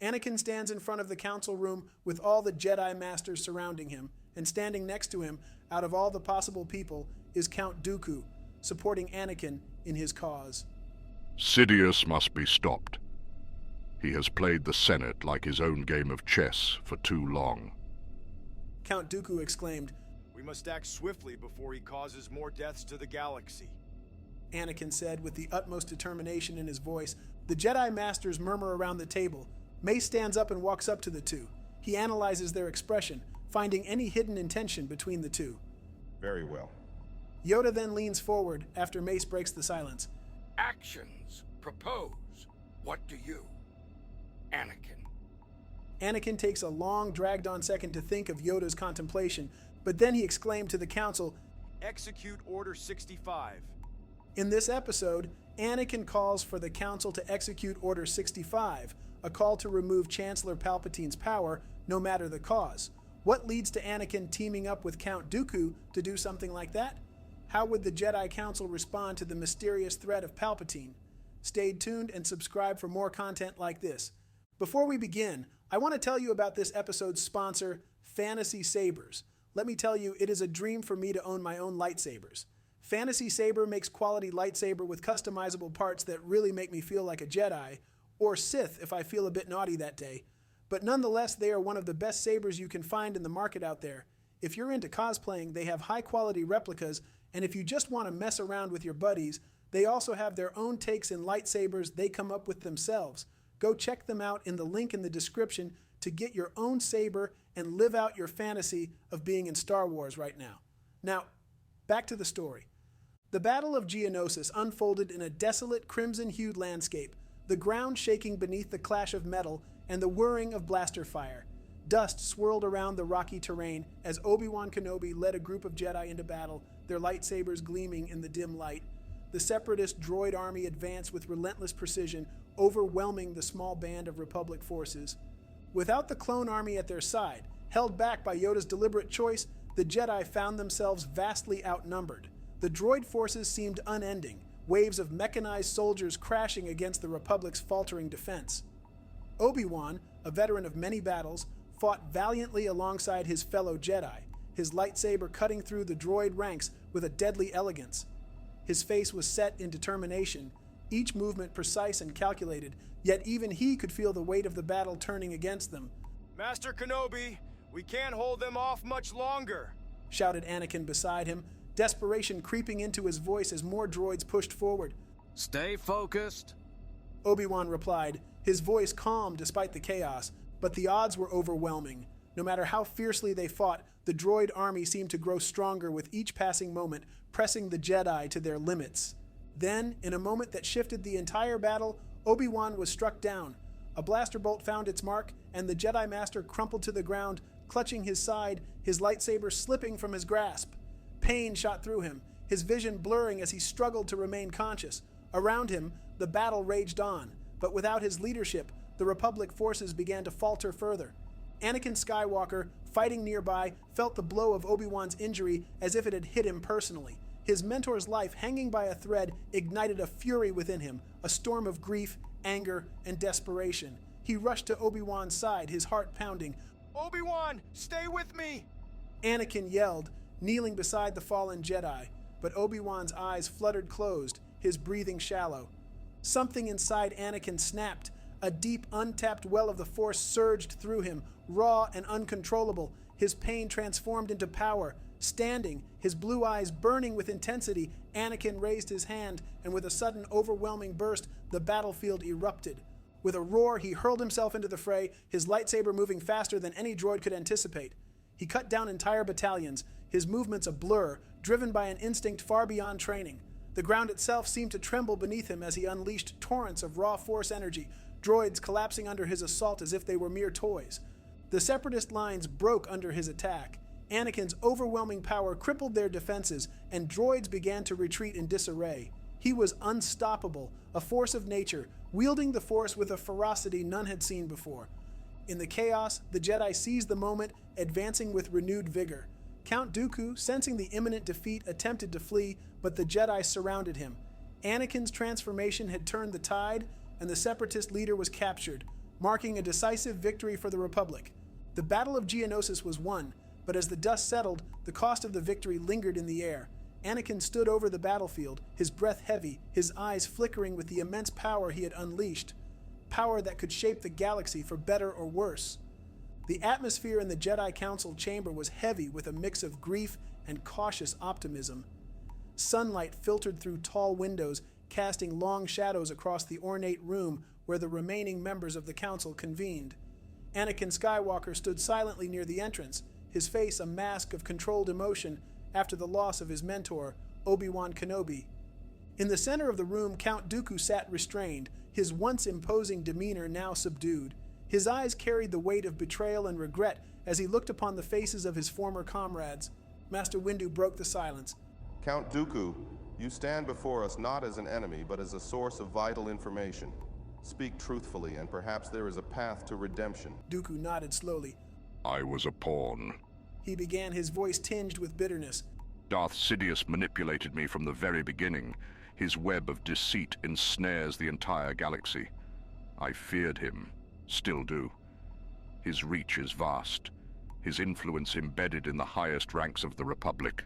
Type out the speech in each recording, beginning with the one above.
Anakin stands in front of the council room with all the Jedi Masters surrounding him, and standing next to him, out of all the possible people, is Count Dooku, supporting Anakin in his cause. Sidious must be stopped. He has played the Senate like his own game of chess for too long. Count Dooku exclaimed, "We must act swiftly before he causes more deaths to the galaxy." Anakin said with the utmost determination in his voice. The Jedi Masters murmur around the table. Mace stands up and walks up to the two. He analyzes their expression, finding any hidden intention between the two. Very well. Yoda then leans forward after Mace breaks the silence. Actions. Propose. What do you? Anakin. Anakin takes a long, dragged-on second to think of Yoda's contemplation, but then he exclaimed to the council, "Execute Order 65. In this episode, Anakin calls for the council to execute Order 65, a call to remove Chancellor Palpatine's power, no matter the cause. What leads to Anakin teaming up with Count Dooku to do something like that? How would the Jedi Council respond to the mysterious threat of Palpatine? Stay tuned and subscribe for more content like this. Before we begin, I want to tell you about this episode's sponsor, Fantasy Sabers. Let me tell you, it is a dream for me to own my own lightsabers. Fantasy Saber makes quality lightsaber with customizable parts that really make me feel like a Jedi, or Sith if I feel a bit naughty that day. But nonetheless, they are one of the best sabers you can find in the market out there. If you're into cosplaying, they have high-quality replicas, and if you just want to mess around with your buddies, they also have their own takes in lightsabers they come up with themselves. Go check them out in the link in the description to get your own saber and live out your fantasy of being in Star Wars right now. Now, back to the story. The Battle of Geonosis unfolded in a desolate, crimson-hued landscape, the ground shaking beneath the clash of metal and the whirring of blaster fire. Dust swirled around the rocky terrain as Obi-Wan Kenobi led a group of Jedi into battle, their lightsabers gleaming in the dim light. The Separatist droid army advanced with relentless precision, overwhelming the small band of Republic forces. Without the clone army at their side, held back by Yoda's deliberate choice, the Jedi found themselves vastly outnumbered. The droid forces seemed unending, waves of mechanized soldiers crashing against the Republic's faltering defense. Obi-Wan, a veteran of many battles, fought valiantly alongside his fellow Jedi, his lightsaber cutting through the droid ranks with a deadly elegance. His face was set in determination, each movement precise and calculated, yet even he could feel the weight of the battle turning against them. "Master Kenobi, we can't hold them off much longer," shouted Anakin beside him, desperation creeping into his voice as more droids pushed forward. Stay focused. Obi-Wan replied, his voice calm despite the chaos, but the odds were overwhelming. No matter how fiercely they fought, the droid army seemed to grow stronger with each passing moment, pressing the Jedi to their limits. Then, in a moment that shifted the entire battle, Obi-Wan was struck down. A blaster bolt found its mark, and the Jedi Master crumpled to the ground, clutching his side, his lightsaber slipping from his grasp. Pain shot through him, his vision blurring as he struggled to remain conscious. Around him, the battle raged on, but without his leadership, the Republic forces began to falter further. Anakin Skywalker, fighting nearby, felt the blow of Obi-Wan's injury as if it had hit him personally. His mentor's life hanging by a thread ignited a fury within him, a storm of grief, anger, and desperation. He rushed to Obi-Wan's side, his heart pounding. "Obi-Wan, stay with me!" Anakin yelled, kneeling beside the fallen Jedi, but Obi-Wan's eyes fluttered closed, his breathing shallow. Something inside Anakin snapped. A deep, untapped well of the Force surged through him, raw and uncontrollable. His pain transformed into power. Standing, his blue eyes burning with intensity, Anakin raised his hand, and with a sudden, overwhelming burst, the battlefield erupted. With a roar, he hurled himself into the fray, his lightsaber moving faster than any droid could anticipate. He cut down entire battalions, his movements a blur, driven by an instinct far beyond training. The ground itself seemed to tremble beneath him as he unleashed torrents of raw Force energy, droids collapsing under his assault as if they were mere toys. The Separatist lines broke under his attack. Anakin's overwhelming power crippled their defenses, and droids began to retreat in disarray. He was unstoppable, a force of nature, wielding the Force with a ferocity none had seen before. In the chaos, the Jedi seized the moment, advancing with renewed vigor. Count Dooku, sensing the imminent defeat, attempted to flee, but the Jedi surrounded him. Anakin's transformation had turned the tide, and the Separatist leader was captured. marking a decisive victory for the Republic. The Battle of Geonosis was won, but as the dust settled, the cost of the victory lingered in the air. Anakin stood over the battlefield, his breath heavy, his eyes flickering with the immense power he had unleashed, power that could shape the galaxy for better or worse. The atmosphere in the Jedi Council chamber was heavy with a mix of grief and cautious optimism. Sunlight filtered through tall windows, casting long shadows across the ornate room where the remaining members of the council convened. Anakin Skywalker stood silently near the entrance, his face a mask of controlled emotion after the loss of his mentor, Obi-Wan Kenobi. In the center of the room, Count Dooku sat restrained, his once imposing demeanor now subdued. His eyes carried the weight of betrayal and regret as he looked upon the faces of his former comrades. Master Windu broke the silence. Count Dooku, you stand before us not as an enemy, but as a source of vital information. Speak truthfully, and perhaps there is a path to redemption. Dooku nodded slowly. I was a pawn. He began, his voice tinged with bitterness. Darth Sidious manipulated me from the very beginning. His web of deceit ensnares the entire galaxy. I feared him, still do. His reach is vast, his influence embedded in the highest ranks of the Republic.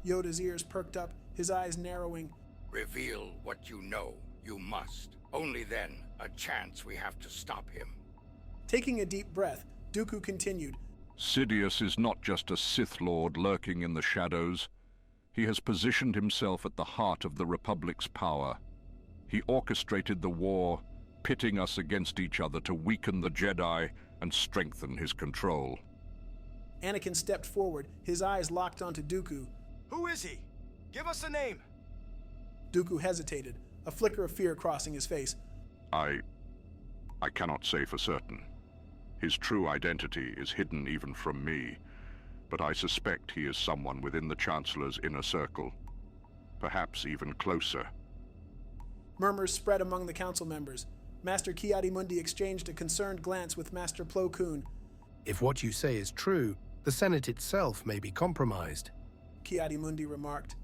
Yoda's ears perked up, his eyes narrowing. Reveal what you know. You must. Only then, a chance we have to stop him. Taking a deep breath, Dooku continued. Sidious is not just a Sith Lord lurking in the shadows. He has positioned himself at the heart of the Republic's power. He orchestrated the war, pitting us against each other to weaken the Jedi and strengthen his control. Anakin stepped forward, his eyes locked onto Dooku. Who is he? Give us a name. Dooku hesitated, a flicker of fear crossing his face. I cannot say for certain. His true identity is hidden even from me, but I suspect he is someone within the Chancellor's inner circle, perhaps even closer. Murmurs spread among the council members. Master Ki-Adi-Mundi exchanged a concerned glance with Master Plo Koon. If what you say is true, the Senate itself may be compromised, Ki-Adi-Mundi remarked.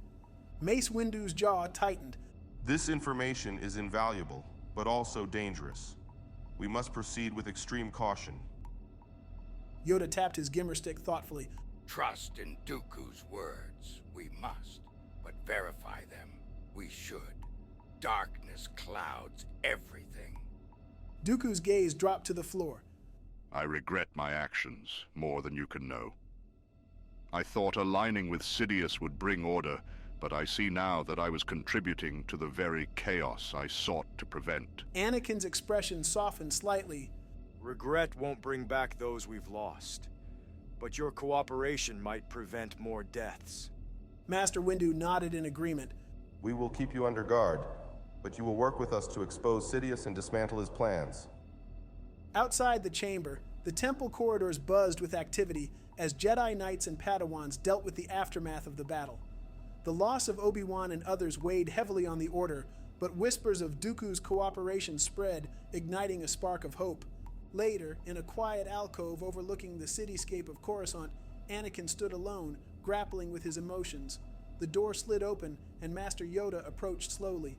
Mace Windu's jaw tightened. This information is invaluable, but also dangerous. We must proceed with extreme caution. Yoda tapped his gimmer stick thoughtfully. Trust in Dooku's words. We must. But verify them. We should. Darkness clouds everything. Dooku's gaze dropped to the floor. I regret my actions more than you can know. I thought aligning with Sidious would bring order, but I see now that I was contributing to the very chaos I sought to prevent. Anakin's expression softened slightly. Regret won't bring back those we've lost, but your cooperation might prevent more deaths. Master Windu nodded in agreement. We will keep you under guard, but you will work with us to expose Sidious and dismantle his plans. Outside the chamber, the temple corridors buzzed with activity as Jedi Knights and Padawans dealt with the aftermath of the battle. The loss of Obi-Wan and others weighed heavily on the Order, but whispers of Dooku's cooperation spread, igniting a spark of hope. Later, in a quiet alcove overlooking the cityscape of Coruscant, Anakin stood alone, grappling with his emotions. The door slid open, and Master Yoda approached slowly.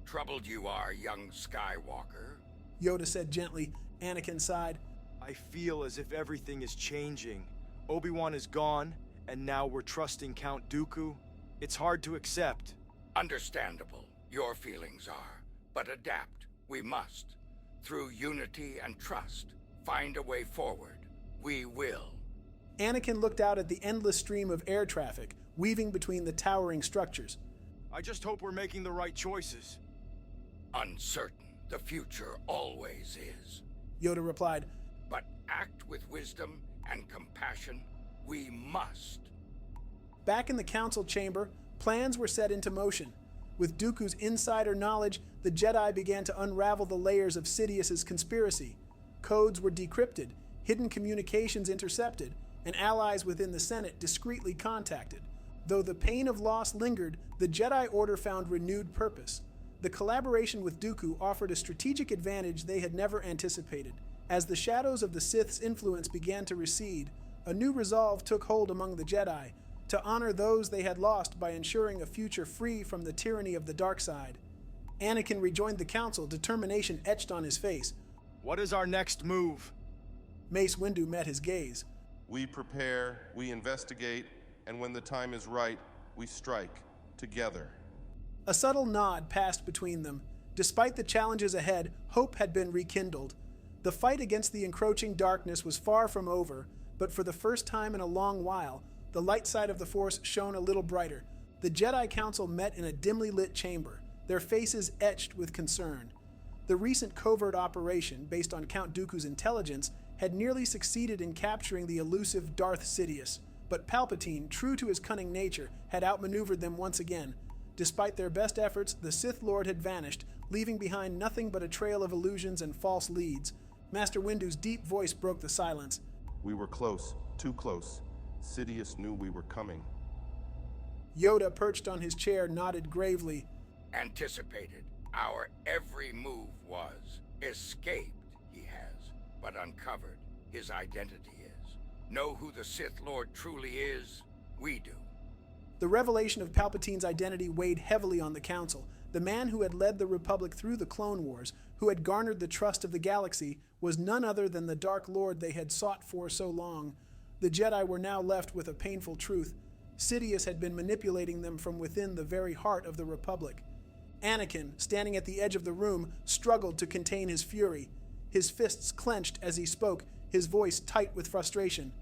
Troubled you are, young Skywalker. Yoda said gently. Anakin sighed. I feel as if everything is changing. Obi-Wan is gone, and now we're trusting Count Dooku. It's hard to accept. Understandable, your feelings are. But adapt, we must. Through unity and trust, find a way forward. We will. Anakin looked out at the endless stream of air traffic, weaving between the towering structures. I just hope we're making the right choices. Uncertain, the future always is. Yoda replied. But act with wisdom and compassion, we must. Back in the council chamber, plans were set into motion. With Dooku's insider knowledge, the Jedi began to unravel the layers of Sidious's conspiracy. Codes were decrypted, hidden communications intercepted, and allies within the Senate discreetly contacted. Though the pain of loss lingered, the Jedi Order found renewed purpose. The collaboration with Dooku offered a strategic advantage they had never anticipated. As the shadows of the Sith's influence began to recede, a new resolve took hold among the Jedi, to honor those they had lost by ensuring a future free from the tyranny of the dark side. Anakin rejoined the council, determination etched on his face. What is our next move? Mace Windu met his gaze. We prepare, we investigate, and when the time is right, we strike together. A subtle nod passed between them. Despite the challenges ahead, hope had been rekindled. The fight against the encroaching darkness was far from over, but for the first time in a long while, the light side of the Force shone a little brighter. The Jedi Council met in a dimly lit chamber, their faces etched with concern. The recent covert operation, based on Count Dooku's intelligence, had nearly succeeded in capturing the elusive Darth Sidious, but Palpatine, true to his cunning nature, had outmaneuvered them once again. Despite their best efforts, the Sith Lord had vanished, leaving behind nothing but a trail of illusions and false leads. Master Windu's deep voice broke the silence. We were close, too close. Sidious knew we were coming. Yoda, perched on his chair, nodded gravely. Anticipated. Our every move was. Escaped, he has, but uncovered. His identity is. Know who the Sith Lord truly is? We do. The revelation of Palpatine's identity weighed heavily on the Council. The man who had led the Republic through the Clone Wars, who had garnered the trust of the galaxy, was none other than the Dark Lord they had sought for so long. The Jedi were now left with a painful truth. Sidious had been manipulating them from within the very heart of the Republic. Anakin, standing at the edge of the room, struggled to contain his fury. His fists clenched as he spoke, his voice tight with frustration.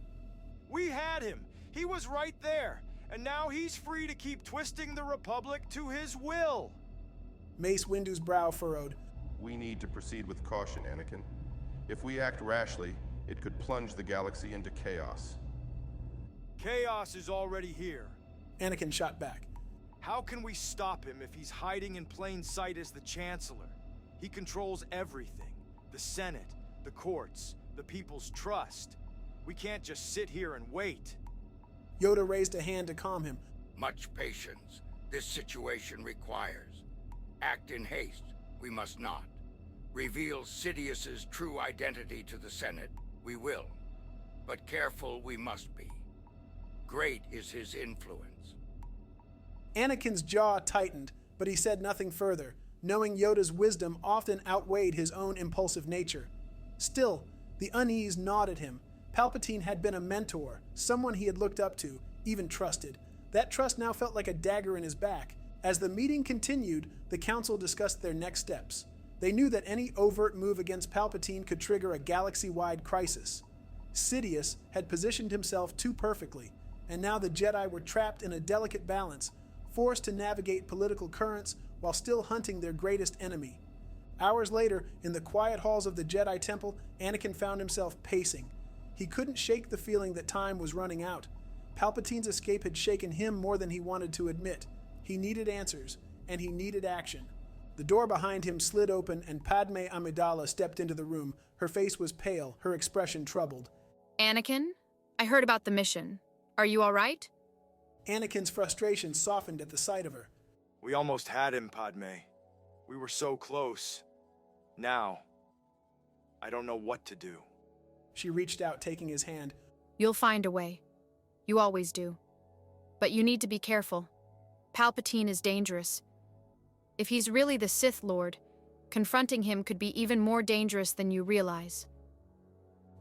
We had him. He was right there. And now he's free to keep twisting the Republic to his will. Mace Windu's brow furrowed. We need to proceed with caution, Anakin. If we act rashly, it could plunge the galaxy into chaos. Chaos is already here. Anakin shot back. How can we stop him if he's hiding in plain sight as the Chancellor? He controls everything. The Senate, the courts, the people's trust. We can't just sit here and wait. Yoda raised a hand to calm him. Much patience this situation requires. Act in haste, we must not. Reveal Sidious's true identity to the Senate, we will. But careful we must be. Great is his influence. Anakin's jaw tightened, but he said nothing further, knowing Yoda's wisdom often outweighed his own impulsive nature. Still, the unease gnawed at him. Palpatine had been a mentor, someone he had looked up to, even trusted. That trust now felt like a dagger in his back. As the meeting continued, the Council discussed their next steps. They knew that any overt move against Palpatine could trigger a galaxy-wide crisis. Sidious had positioned himself too perfectly, and now the Jedi were trapped in a delicate balance, forced to navigate political currents while still hunting their greatest enemy. Hours later, in the quiet halls of the Jedi Temple, Anakin found himself pacing. He couldn't shake the feeling that time was running out. Palpatine's escape had shaken him more than he wanted to admit. He needed answers, and he needed action. The door behind him slid open, and Padme Amidala stepped into the room. Her face was pale, her expression troubled. Anakin, I heard about the mission. Are you all right? Anakin's frustration softened at the sight of her. We almost had him, Padme. We were so close. Now, I don't know what to do. She reached out, taking his hand. You'll find a way. You always do. But you need to be careful. Palpatine is dangerous. If he's really the Sith Lord, confronting him could be even more dangerous than you realize.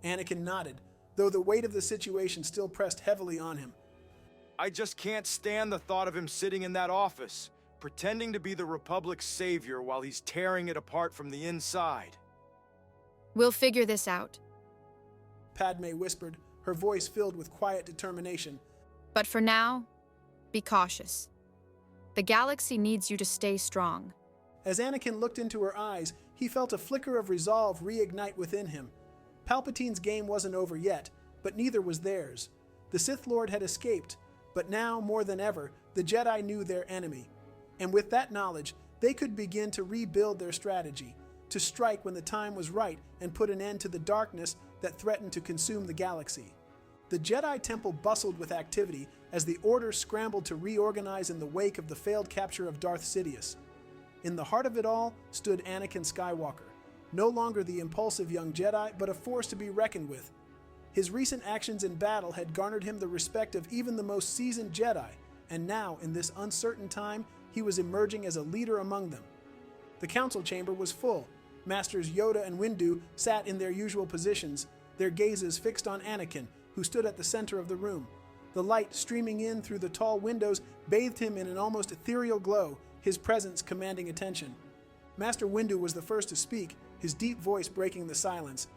Anakin nodded, though the weight of the situation still pressed heavily on him. I just can't stand the thought of him sitting in that office, pretending to be the Republic's savior while he's tearing it apart from the inside. We'll figure this out. Padme whispered, her voice filled with quiet determination. But for now, be cautious. The galaxy needs you to stay strong. As Anakin looked into her eyes, he felt a flicker of resolve reignite within him. Palpatine's game wasn't over yet, but neither was theirs. The Sith Lord had escaped, but now, more than ever, the Jedi knew their enemy. And with that knowledge, they could begin to rebuild their strategy, to strike when the time was right and put an end to the darkness that threatened to consume the galaxy. The Jedi Temple bustled with activity as the Order scrambled to reorganize in the wake of the failed capture of Darth Sidious. In the heart of it all stood Anakin Skywalker, no longer the impulsive young Jedi, but a force to be reckoned with. His recent actions in battle had garnered him the respect of even the most seasoned Jedi, and now, in this uncertain time, he was emerging as a leader among them. The council chamber was full. Masters Yoda and Windu sat in their usual positions, their gazes fixed on Anakin, who stood at the center of the room. The light streaming in through the tall windows bathed him in an almost ethereal glow, his presence commanding attention. Master Windu was the first to speak, his deep voice breaking the silence.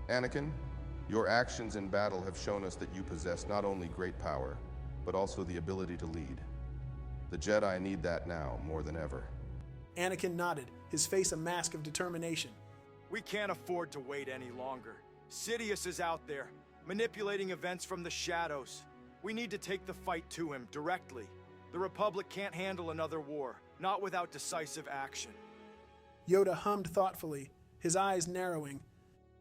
Anakin, your actions in battle have shown us that you possess not only great power, but also the ability to lead. The Jedi need that now more than ever. Anakin nodded, his face a mask of determination. We can't afford to wait any longer. Sidious is out there, manipulating events from the shadows. We need to take the fight to him directly. The Republic can't handle another war, not without decisive action. Yoda hummed thoughtfully, his eyes narrowing.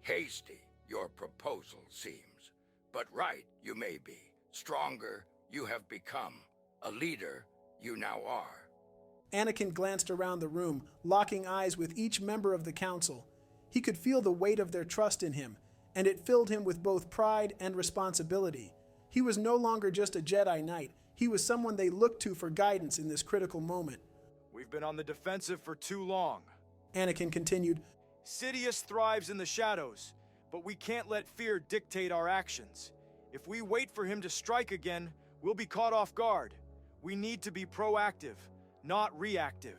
Hasty, your proposal seems. But right you may be. Stronger you have become. A leader you now are. Anakin glanced around the room, locking eyes with each member of the council. He could feel the weight of their trust in him, and it filled him with both pride and responsibility. He was no longer just a Jedi Knight. He was someone they looked to for guidance in this critical moment. We've been on the defensive for too long. Anakin continued, Sidious thrives in the shadows, but we can't let fear dictate our actions. If we wait for him to strike again, we'll be caught off guard. We need to be proactive, not reactive.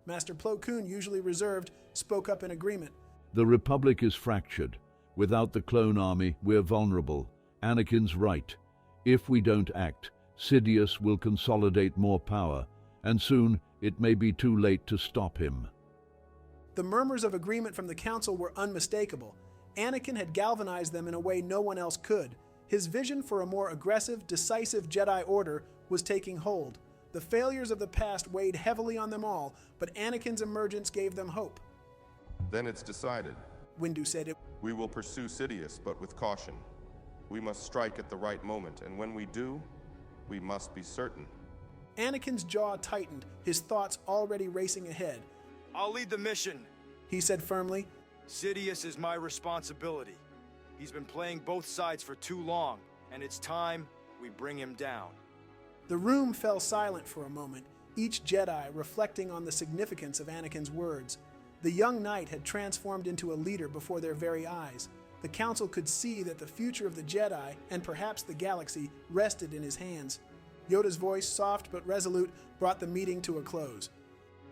Master Plo Koon, usually reserved, spoke up in agreement. The Republic is fractured. Without the clone army, we're vulnerable. Anakin's right. If we don't act, Sidious will consolidate more power, and soon it may be too late to stop him. The murmurs of agreement from the council were unmistakable. Anakin had galvanized them in a way no one else could. His vision for a more aggressive, decisive Jedi Order was taking hold. The failures of the past weighed heavily on them all, but Anakin's emergence gave them hope. Then it's decided. Windu said. We will pursue Sidious, but with caution. We must strike at the right moment, and when we do, we must be certain. Anakin's jaw tightened, his thoughts already racing ahead. I'll lead the mission, he said firmly. Sidious is my responsibility. He's been playing both sides for too long, and it's time we bring him down. The room fell silent for a moment, each Jedi reflecting on the significance of Anakin's words. The young knight had transformed into a leader before their very eyes. The council could see that the future of the Jedi, and perhaps the galaxy, rested in his hands. Yoda's voice, soft but resolute, brought the meeting to a close.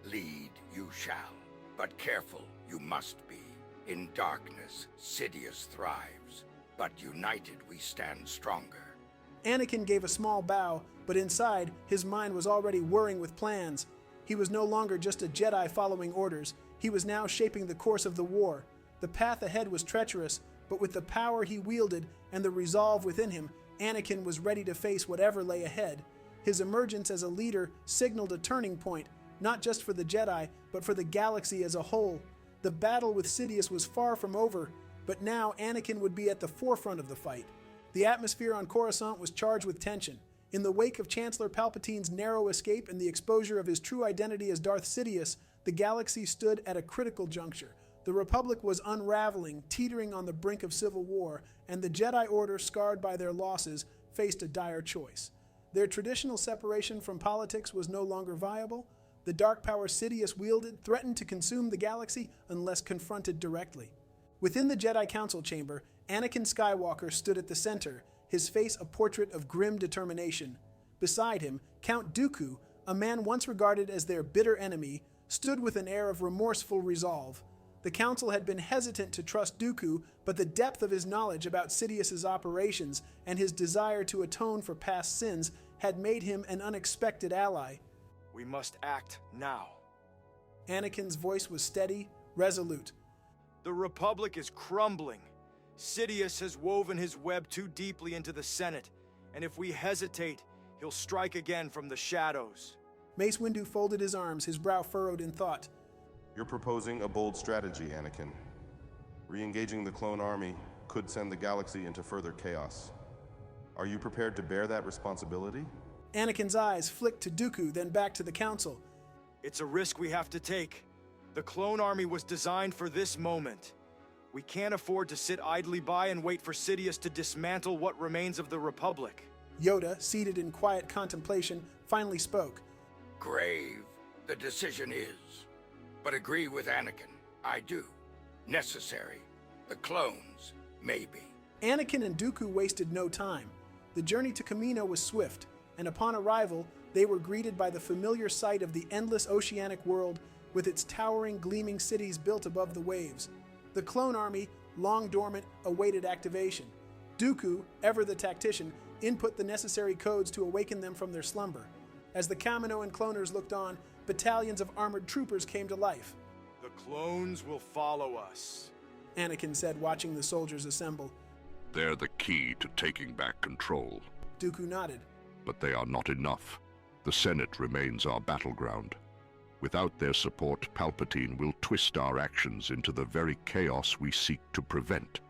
Lead you shall, but careful you must be. In darkness, Sidious thrives, but united we stand stronger. Anakin gave a small bow, but inside, his mind was already whirring with plans. He was no longer just a Jedi following orders. He was now shaping the course of the war. The path ahead was treacherous, but with the power he wielded and the resolve within him, Anakin was ready to face whatever lay ahead. His emergence as a leader signaled a turning point, not just for the Jedi, but for the galaxy as a whole. The battle with Sidious was far from over, but now Anakin would be at the forefront of the fight. The atmosphere on Coruscant was charged with tension. In the wake of Chancellor Palpatine's narrow escape and the exposure of his true identity as Darth Sidious, the galaxy stood at a critical juncture. The Republic was unraveling, teetering on the brink of civil war, and the Jedi Order, scarred by their losses, faced a dire choice. Their traditional separation from politics was no longer viable. The dark power Sidious wielded threatened to consume the galaxy unless confronted directly. Within the Jedi Council chamber, Anakin Skywalker stood at the center, his face a portrait of grim determination. Beside him, Count Dooku, a man once regarded as their bitter enemy, stood with an air of remorseful resolve. The Council had been hesitant to trust Dooku, but the depth of his knowledge about Sidious's operations and his desire to atone for past sins had made him an unexpected ally. We must act now. Anakin's voice was steady, resolute. The Republic is crumbling. Sidious has woven his web too deeply into the Senate, and if we hesitate, he'll strike again from the shadows. Mace Windu folded his arms, his brow furrowed in thought. You're proposing a bold strategy, Anakin. Re-engaging the clone army could send the galaxy into further chaos. Are you prepared to bear that responsibility? Anakin's eyes flicked to Dooku, then back to the Council. It's a risk we have to take. The clone army was designed for this moment. We can't afford to sit idly by and wait for Sidious to dismantle what remains of the Republic. Yoda, seated in quiet contemplation, finally spoke. Grave the decision is, but agree with Anakin. I do. necessary. The clones, maybe. Anakin and Dooku wasted no time. The journey to Kamino was swift, and upon arrival, they were greeted by the familiar sight of the endless oceanic world with its towering, gleaming cities built above the waves. The clone army, long dormant, awaited activation. Dooku, ever the tactician, input the necessary codes to awaken them from their slumber. As the Kaminoan cloners looked on, battalions of armored troopers came to life. The clones will follow us, Anakin said, watching the soldiers assemble. They're the key to taking back control. Dooku nodded. But they are not enough. The Senate remains our battleground. Without their support, Palpatine will twist our actions into the very chaos we seek to prevent.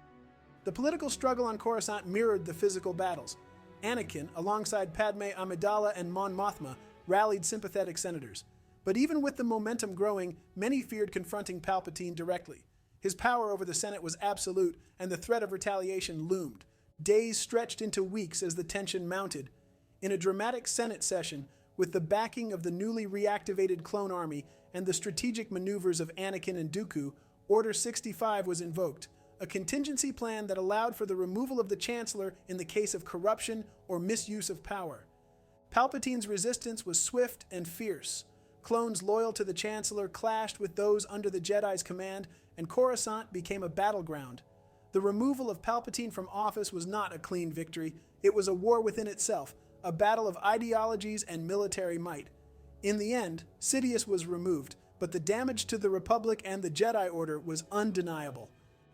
The political struggle on Coruscant mirrored the physical battles. Anakin, alongside Padme Amidala and Mon Mothma, rallied sympathetic senators. But even with the momentum growing, many feared confronting Palpatine directly. His power over the Senate was absolute, and the threat of retaliation loomed. Days stretched into weeks as the tension mounted. In a dramatic Senate session, with the backing of the newly reactivated clone army and the strategic maneuvers of Anakin and Dooku, Order 65 was invoked, a contingency plan that allowed for the removal of the Chancellor in the case of corruption or misuse of power. Palpatine's resistance was swift and fierce. Clones loyal to the Chancellor clashed with those under the Jedi's command, and Coruscant became a battleground. The removal of Palpatine from office was not a clean victory. It was a war within itself, a battle of ideologies and military might. In the end, Sidious was removed, but the damage to the Republic and the Jedi Order was undeniable.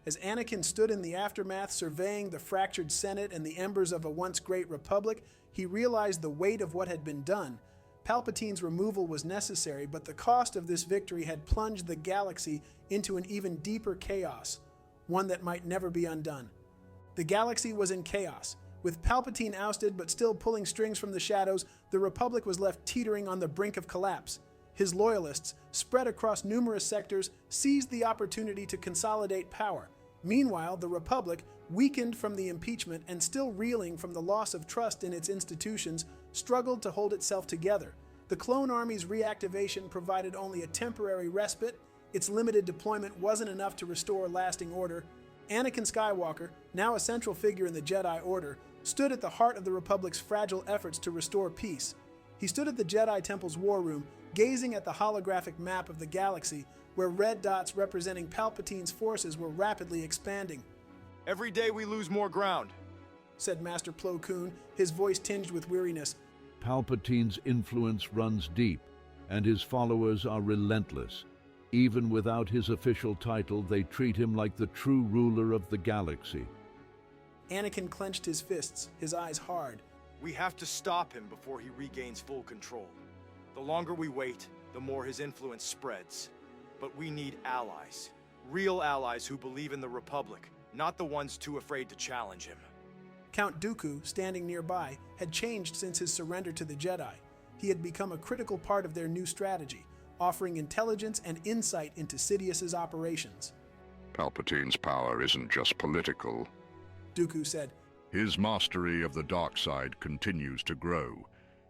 As Anakin stood in the aftermath surveying the fractured Senate and the embers of a once great Republic, he realized the weight of what had been done. Palpatine's removal was necessary, but the cost of this victory had plunged the galaxy into an even deeper chaos, one that might never be undone. The galaxy was in chaos. With Palpatine ousted but still pulling strings from the shadows, the Republic was left teetering on the brink of collapse. His loyalists, spread across numerous sectors, seized the opportunity to consolidate power. Meanwhile, the Republic, weakened from the impeachment and still reeling from the loss of trust in its institutions, struggled to hold itself together. The clone army's reactivation provided only a temporary respite. Its limited deployment wasn't enough to restore lasting order. Anakin Skywalker, now a central figure in the Jedi Order, stood at the heart of the Republic's fragile efforts to restore peace. He stood at the Jedi Temple's war room, gazing at the holographic map of the galaxy, where red dots representing Palpatine's forces were rapidly expanding. Every day we lose more ground, said Master Plo Koon, his voice tinged with weariness. Palpatine's influence runs deep, and his followers are relentless. Even without his official title, they treat him like the true ruler of the galaxy. Anakin clenched his fists, his eyes hard. We have to stop him before he regains full control. The longer we wait, the more his influence spreads. But we need allies. Real allies who believe in the Republic, not the ones too afraid to challenge him. Count Dooku, standing nearby, had changed since his surrender to the Jedi. He had become a critical part of their new strategy, offering intelligence and insight into Sidious's operations. Palpatine's power isn't just political, Dooku said. His mastery of the dark side continues to grow.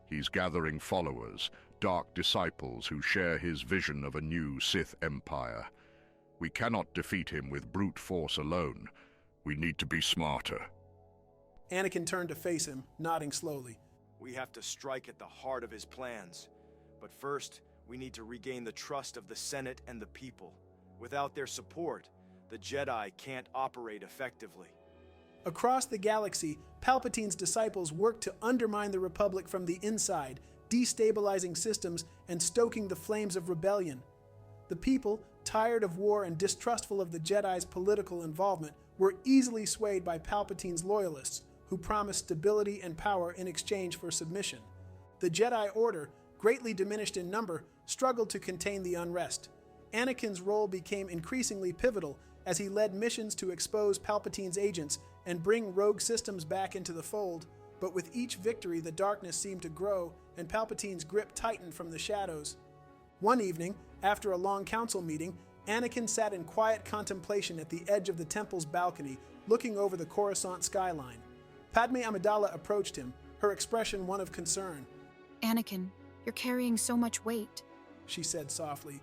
He's gathering followers, dark disciples who share his vision of a new Sith empire. We cannot defeat him with brute force alone. We need to be smarter. Anakin turned to face him, nodding slowly. We have to strike at the heart of his plans. But first, we need to regain the trust of the Senate and the people. Without their support, the Jedi can't operate effectively. Across the galaxy, Palpatine's disciples worked to undermine the Republic from the inside, destabilizing systems and stoking the flames of rebellion. The people, tired of war and distrustful of the Jedi's political involvement, were easily swayed by Palpatine's loyalists, who promised stability and power in exchange for submission. The Jedi Order, greatly diminished in number, struggled to contain the unrest. Anakin's role became increasingly pivotal as he led missions to expose Palpatine's agents and bring rogue systems back into the fold. But with each victory, the darkness seemed to grow, and Palpatine's grip tightened from the shadows. One evening, after a long council meeting, Anakin sat in quiet contemplation at the edge of the temple's balcony, looking over the Coruscant skyline. Padme Amidala approached him, her expression one of concern. Anakin, you're carrying so much weight, she said softly.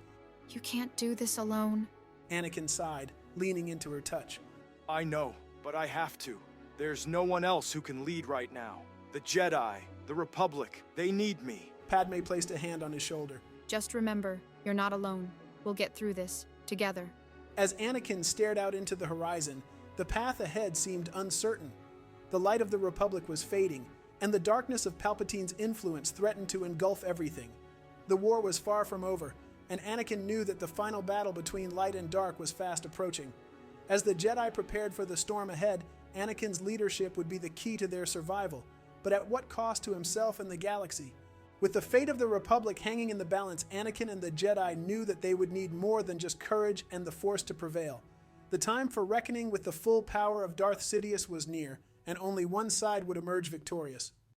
You can't do this alone. Anakin sighed. leaning into her touch. I know, but I have to. There's no one else who can lead right now. The Jedi, the Republic, they need me. Padme placed a hand on his shoulder. Just remember, you're not alone. We'll get through this, together. As Anakin stared out into the horizon, the path ahead seemed uncertain. The light of the Republic was fading, and the darkness of Palpatine's influence threatened to engulf everything. The war was far from over, and Anakin knew that the final battle between light and dark was fast approaching. As the Jedi prepared for the storm ahead, Anakin's leadership would be the key to their survival, but at what cost to himself and the galaxy? With the fate of the Republic hanging in the balance, Anakin and the Jedi knew that they would need more than just courage and the Force to prevail. The time for reckoning with the full power of Darth Sidious was near, and only one side would emerge victorious.